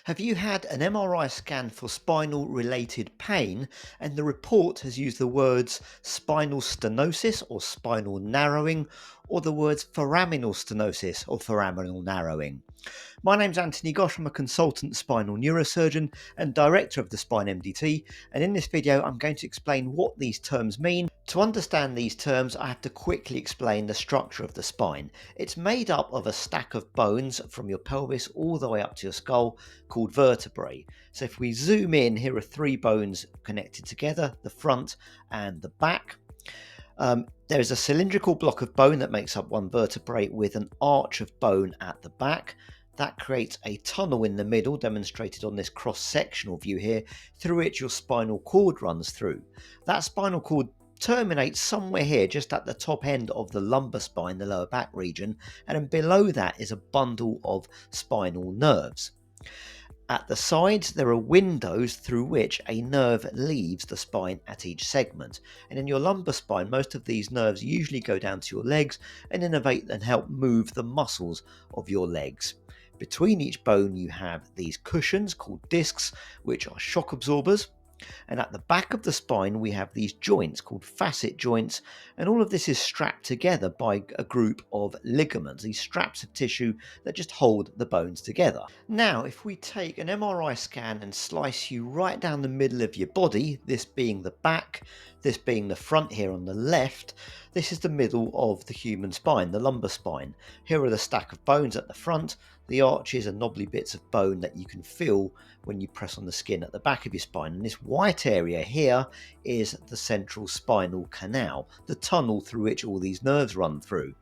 Have you had an MRI scan for spinal related pain and the report has used the words spinal stenosis or spinal narrowing or the words foraminal stenosis or foraminal narrowing? My name's Anthony Ghosh. I'm a consultant spinal neurosurgeon and director of the Spine MDT, and in this video I'm going to explain what these terms mean. To understand these terms, I have to quickly explain the structure of the spine. It's made up of a stack of bones from your pelvis all the way up to your skull called vertebrae. So if we zoom in, here are three bones connected together, the front and the back. There is a cylindrical block of bone that makes up one vertebrae with an arch of bone at the back. That creates a tunnel in the middle, demonstrated on this cross-sectional view here, through which your spinal cord runs through. That spinal cord terminates somewhere here, just at the top end of the lumbar spine, the lower back region, and then below that is a bundle of spinal nerves. At the sides, there are windows through which a nerve leaves the spine at each segment. And in your lumbar spine, most of these nerves usually go down to your legs and innervate and help move the muscles of your legs. Between each bone, you have these cushions called discs, which are shock absorbers. And at the back of the spine, we have these joints called facet joints, and all of this is strapped together by a group of ligaments, these straps of tissue that just hold the bones together. Now, if we take an MRI scan and slice you right down the middle of your body, this being the back, this being the front here on the left, this is the middle of the human spine, the lumbar spine. Here are the stack of bones at the front, the arches and knobbly bits of bone that you can feel when you press on the skin at the back of your spine. And this white area here is the central spinal canal, the tunnel through which all these nerves run through.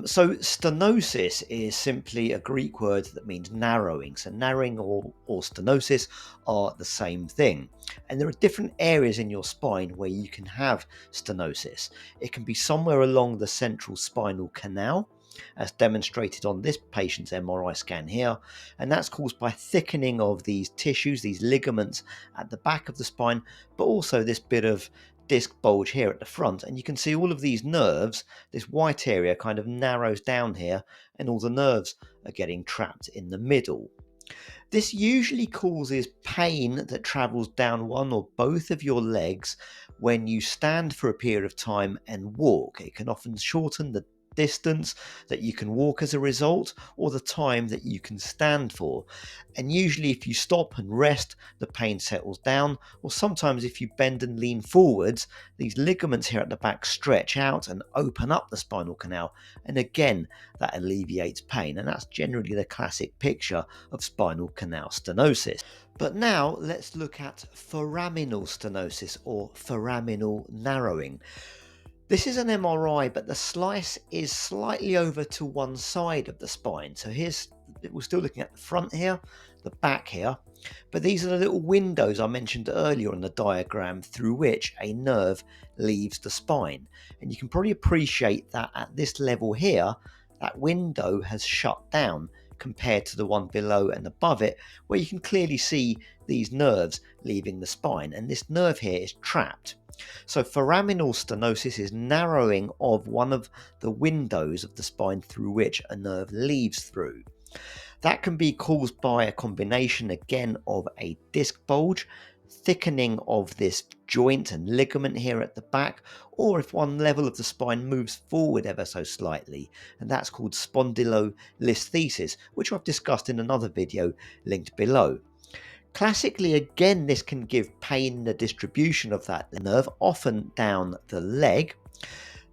So stenosis is simply a Greek word that means narrowing. So narrowing or stenosis are the same thing. And there are different areas in your spine where you can have stenosis. It can be somewhere along the central spinal canal, as demonstrated on this patient's MRI scan here, and that's caused by thickening of these tissues, these ligaments at the back of the spine, but also this bit of disc bulge here at the front. And you can see all of these nerves, this white area kind of narrows down here, and all the nerves are getting trapped in the middle. This usually causes pain that travels down one or both of your legs when you stand for a period of time and walk. It can often shorten the distance that you can walk as a result, or the time that you can stand for. And usually if you stop and rest, the pain settles down, or sometimes if you bend and lean forwards, these ligaments here at the back stretch out and open up the spinal canal, and again that alleviates pain. And that's generally the classic picture of spinal canal stenosis. But now let's look at foraminal stenosis or foraminal narrowing. This is an MRI, but the slice is slightly over to one side of the spine. So we're still looking at the front here, the back here, but these are the little windows I mentioned earlier on the diagram through which a nerve leaves the spine. And you can probably appreciate that at this level here, that window has shut down compared to the one below and above it, where you can clearly see these nerves leaving the spine, and this nerve here is trapped. So foraminal stenosis is narrowing of one of the windows of the spine through which a nerve leaves through. That can be caused by a combination again of a disc bulge, thickening of this joint and ligament here at the back, or if one level of the spine moves forward ever so slightly, and that's called spondylolisthesis, which I've discussed in another video linked below. Classically, again, this can give pain in the distribution of that nerve, often down the leg.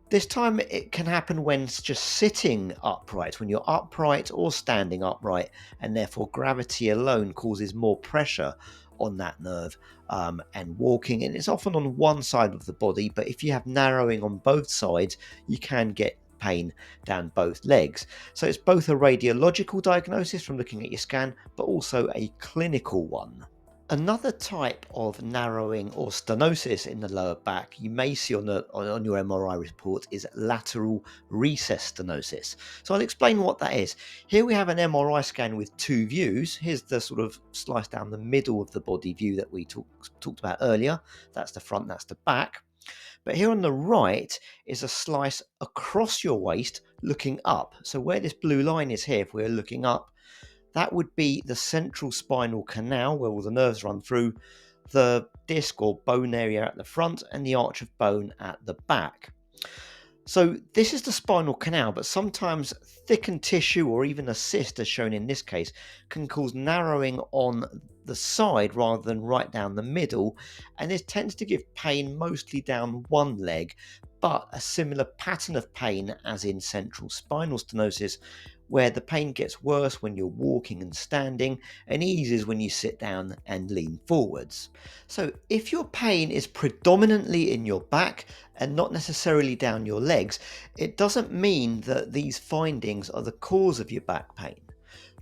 This time it can happen when it's just sitting upright, when you're upright or standing upright, and therefore gravity alone causes more pressure on that nerve and walking. And it's often on one side of the body, but if you have narrowing on both sides, you can get pain down both legs. So it's both a radiological diagnosis from looking at your scan, but also a clinical one. Another type of narrowing or stenosis in the lower back you may see on your MRI report is lateral recess stenosis. So I'll explain what that is. Here we have an MRI scan with two views. Here's the sort of slice down the middle of the body view that we talked about earlier. That's the front, that's the back. But here on the right is a slice across your waist looking up. So where this blue line is here, if we're looking up, That would be the central spinal canal where all the nerves run through, the disc or bone area at the front, and the arch of bone at the back. So this is the spinal canal, but sometimes thickened tissue or even a cyst, as shown in this case, can cause narrowing on the side rather than right down the middle, and this tends to give pain mostly down one leg, but a similar pattern of pain as in central spinal stenosis, where the pain gets worse when you're walking and standing and eases when you sit down and lean forwards. So if your pain is predominantly in your back and not necessarily down your legs, it doesn't mean that these findings are the cause of your back pain.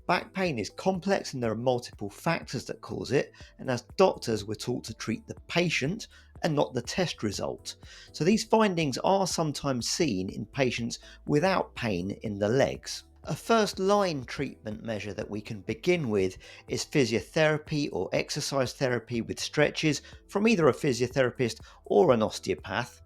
Back pain is complex and there are multiple factors that cause it, and as doctors we're taught to treat the patient and not the test result. So these findings are sometimes seen in patients without pain in the legs. A first line treatment measure that we can begin with is physiotherapy or exercise therapy with stretches from either a physiotherapist or an osteopath,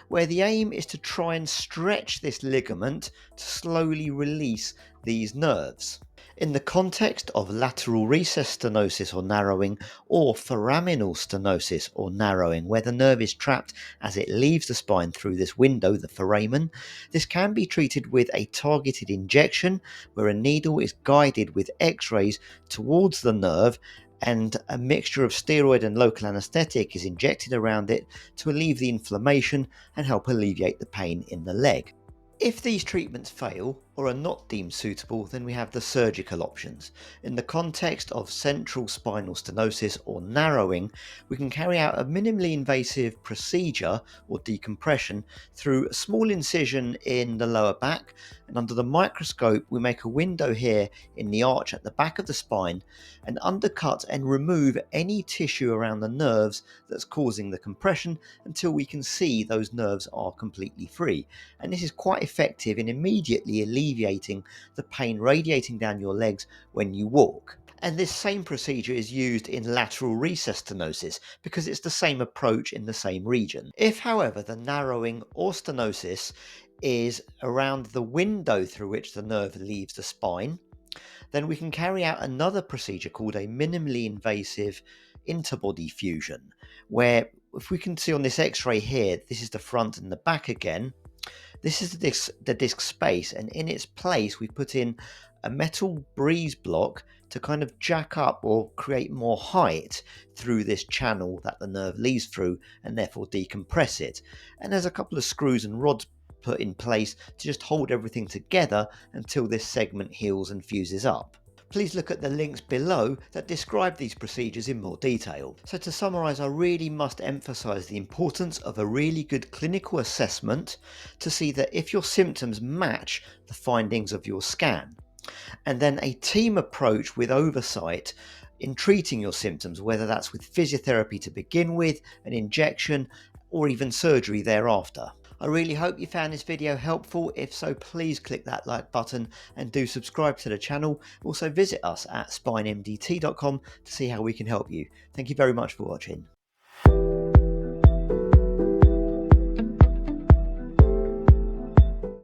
where the aim is to try and stretch this ligament to slowly release these nerves. In the context of lateral recess stenosis or narrowing, or foraminal stenosis or narrowing, where the nerve is trapped as it leaves the spine through this window, the foramen, this can be treated with a targeted injection where a needle is guided with X-rays towards the nerve and a mixture of steroid and local anesthetic is injected around it to relieve the inflammation and help alleviate the pain in the leg. If these treatments fail or are not deemed suitable, then we have the surgical options. In the context of central spinal stenosis or narrowing, we can carry out a minimally invasive procedure or decompression through a small incision in the lower back, and under the microscope we make a window here in the arch at the back of the spine and undercut and remove any tissue around the nerves that's causing the compression until we can see those nerves are completely free. And this is quite effective in immediately alleviating the pain radiating down your legs when you walk. And this same procedure is used in lateral recess stenosis because it's the same approach in the same region. If, however, the narrowing or stenosis is around the window through which the nerve leaves the spine, then we can carry out another procedure called a minimally invasive interbody fusion, where if we can see on this x-ray here, this is the front and the back again. This is the disc space, and in its place we put in a metal breeze block to kind of jack up or create more height through this channel that the nerve leaves through and therefore decompress it. And there's a couple of screws and rods put in place to just hold everything together until this segment heals and fuses up. Please look at the links below that describe these procedures in more detail. So to summarise, I really must emphasise the importance of a really good clinical assessment to see that if your symptoms match the findings of your scan, and then a team approach with oversight in treating your symptoms, whether that's with physiotherapy to begin with, an injection, or even surgery thereafter. I really hope you found this video helpful. If so, please click that like button and do subscribe to the channel. Also visit us at spinemdt.com to see how we can help you. Thank you very much for watching.